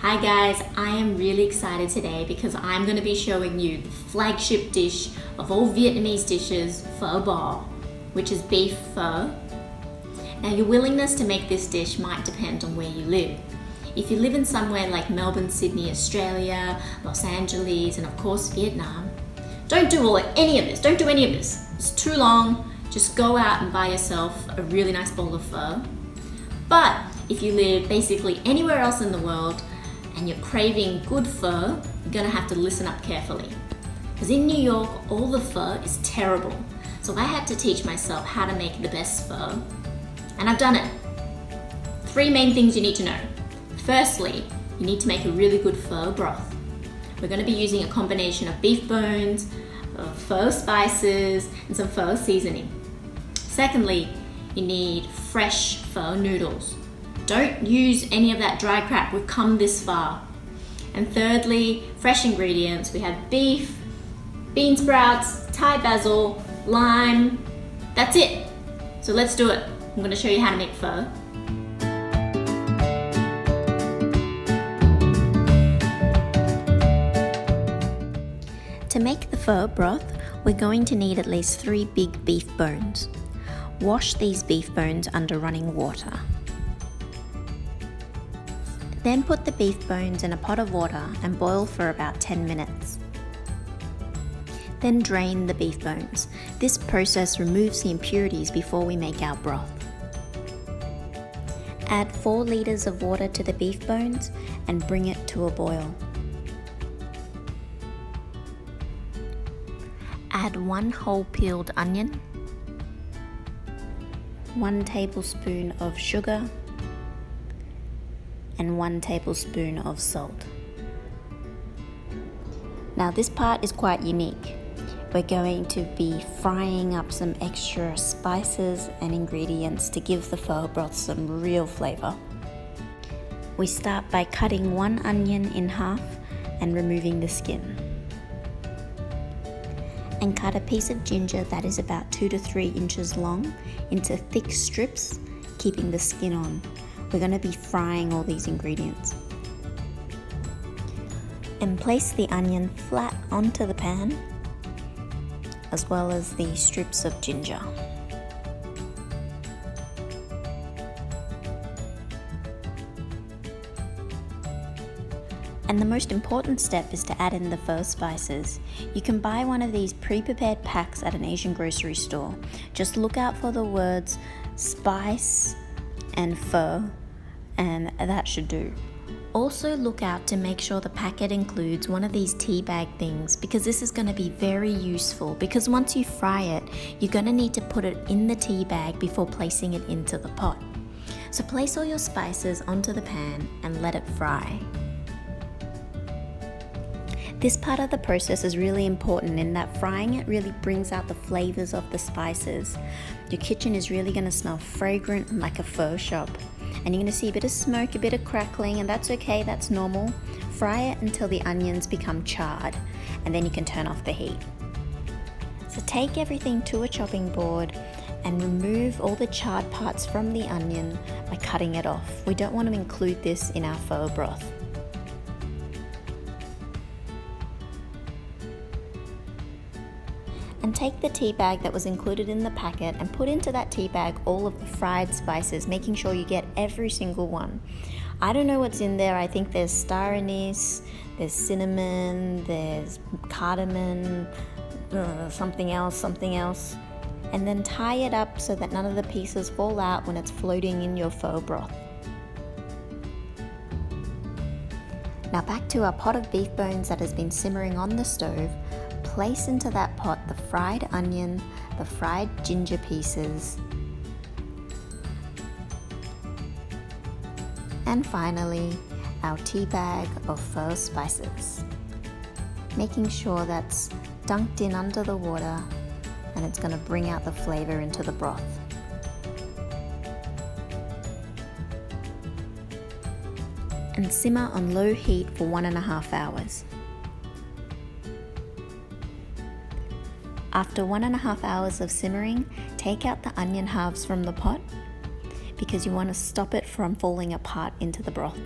Hi guys, I am really excited today because I'm going to be showing you the flagship dish of all Vietnamese dishes, pho bo, which is beef pho. Now your willingness to make this dish might depend on where you live. If you live in somewhere like Melbourne, Sydney, Australia, Los Angeles, and of course Vietnam, don't do any of this. Don't do any of this. It's too long. Just go out and buy yourself a really nice bowl of pho. But if you live basically anywhere else in the world and you're craving good pho, you're gonna have to listen up carefully. Because in New York, all the pho is terrible. So I had to teach myself how to make the best pho. And I've done it. 3 main things you need to know. Firstly, you need to make a really good pho broth. We're gonna be using a combination of beef bones, pho spices, and some pho seasoning. Secondly, you need fresh pho noodles. Don't use any of that dry crap, we've come this far. And thirdly, fresh ingredients. We have beef, bean sprouts, Thai basil, lime. That's it. So let's do it. I'm gonna show you how to make pho. To make the pho broth, we're going to need at least 3 big beef bones. Wash these beef bones under running water. Then put the beef bones in a pot of water and boil for about 10 minutes. Then drain the beef bones. This process removes the impurities before we make our broth. Add 4 liters of water to the beef bones and bring it to a boil. Add 1 whole peeled onion, 1 tablespoon of sugar, and 1 tablespoon of salt. Now this part is quite unique. We're going to be frying up some extra spices and ingredients to give the pho broth some real flavor. We start by cutting 1 onion in half and removing the skin. And cut a piece of ginger that is about 2 to 3 inches long into thick strips, keeping the skin on. We're going to be frying all these ingredients. And place the onion flat onto the pan, as well as the strips of ginger. And the most important step is to add in the pho spices. You can buy one of these pre-prepared packs at an Asian grocery store. Just look out for the words spice and pho, and that should do. Also look out to make sure the packet includes one of these tea bag things, because this is going to be very useful, because once you fry it, you're going to need to put it in the tea bag before placing it into the pot. So place all your spices onto the pan and let it fry. This part of the process is really important in that frying it really brings out the flavors of the spices. Your kitchen is really going to smell fragrant and like a pho shop. And you're going to see a bit of smoke, a bit of crackling, and that's okay, that's normal. Fry it until the onions become charred, and then you can turn off the heat. So take everything to a chopping board and remove all the charred parts from the onion by cutting it off. We don't want to include this in our pho broth. And take the tea bag that was included in the packet and put into that tea bag all of the fried spices, making sure you get every single one. I don't know what's in there. I think there's star anise, there's cinnamon, there's cardamom, something else. And then tie it up so that none of the pieces fall out when it's floating in your pho broth. Now back to our pot of beef bones that has been simmering on the stove. Place into that pot the fried onion, the fried ginger pieces, and finally our tea bag of pho spices. Making sure that's dunked in under the water, and it's going to bring out the flavor into the broth. And simmer on low heat for 1.5 hours. After 1.5 hours of simmering, take out the onion halves from the pot because you want to stop it from falling apart into the broth.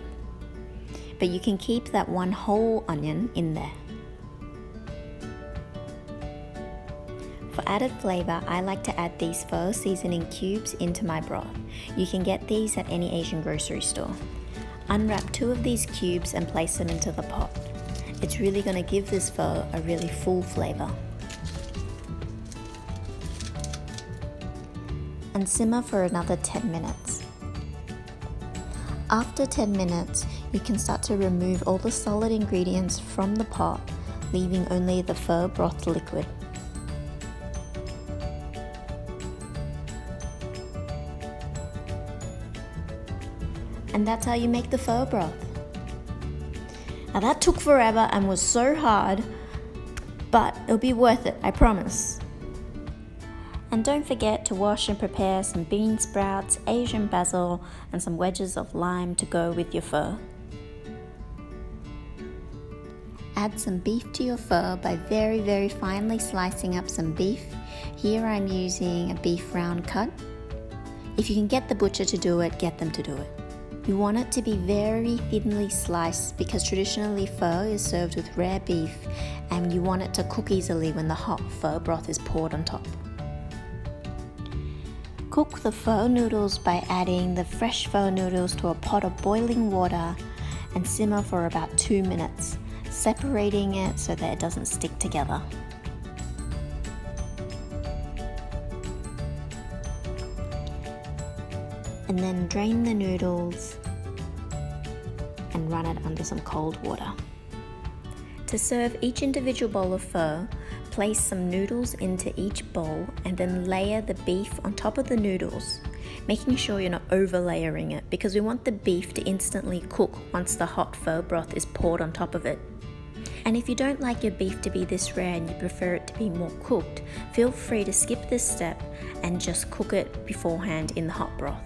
but you can keep that one whole onion in there. For added flavor, I like to add these pho seasoning cubes into my broth. You can get these at any Asian grocery store. Unwrap 2 of these cubes and place them into the pot. It's really going to give this pho a really full flavor. And simmer for another 10 minutes. After 10 minutes, you can start to remove all the solid ingredients from the pot, leaving only the pho broth liquid. And that's how you make the pho broth. Now that took forever and was so hard, but it'll be worth it, I promise. And don't forget to wash and prepare some bean sprouts, Asian basil, and some wedges of lime to go with your pho. Add some beef to your pho by very finely slicing up some beef. Here I'm using a beef round cut. If you can get the butcher to do it, get them to do it. You want it to be very thinly sliced because traditionally pho is served with rare beef and you want it to cook easily when the hot pho broth is poured on top. Cook the pho noodles by adding the fresh pho noodles to a pot of boiling water and simmer for about 2 minutes, separating it so that it doesn't stick together. And then drain the noodles and run it under some cold water. To serve each individual bowl of pho, place some noodles into each bowl and then layer the beef on top of the noodles, making sure you're not over-layering it because we want the beef to instantly cook once the hot pho broth is poured on top of it. And if you don't like your beef to be this rare and you prefer it to be more cooked, feel free to skip this step and just cook it beforehand in the hot broth.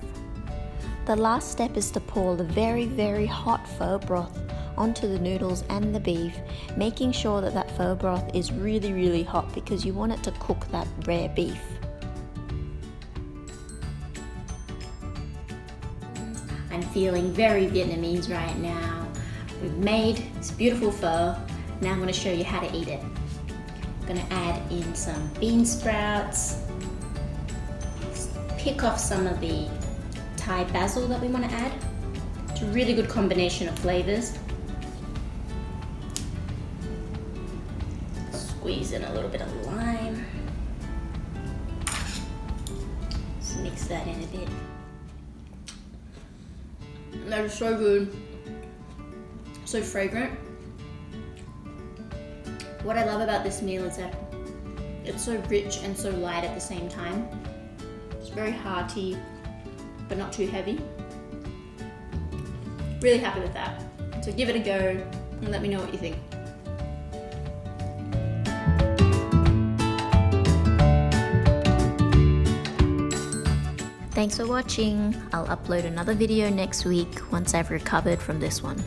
The last step is to pour the very hot pho broth onto the noodles and the beef, making sure that that pho broth is really hot because you want it to cook that rare beef. I'm feeling very Vietnamese right now. We've made this beautiful pho. Now I'm going to show you how to eat it. I'm going to add in some bean sprouts, pick off some of the Thai basil that we want to add. It's a really good combination of flavors. Squeeze in a little bit of lime. Just mix that in a bit. That is so good. So fragrant. What I love about this meal is that it's so rich and so light at the same time. It's very hearty, but not too heavy. Really happy with that. So give it a go and let me know what you think. Thanks for watching. I'll upload another video next week once I've recovered from this one.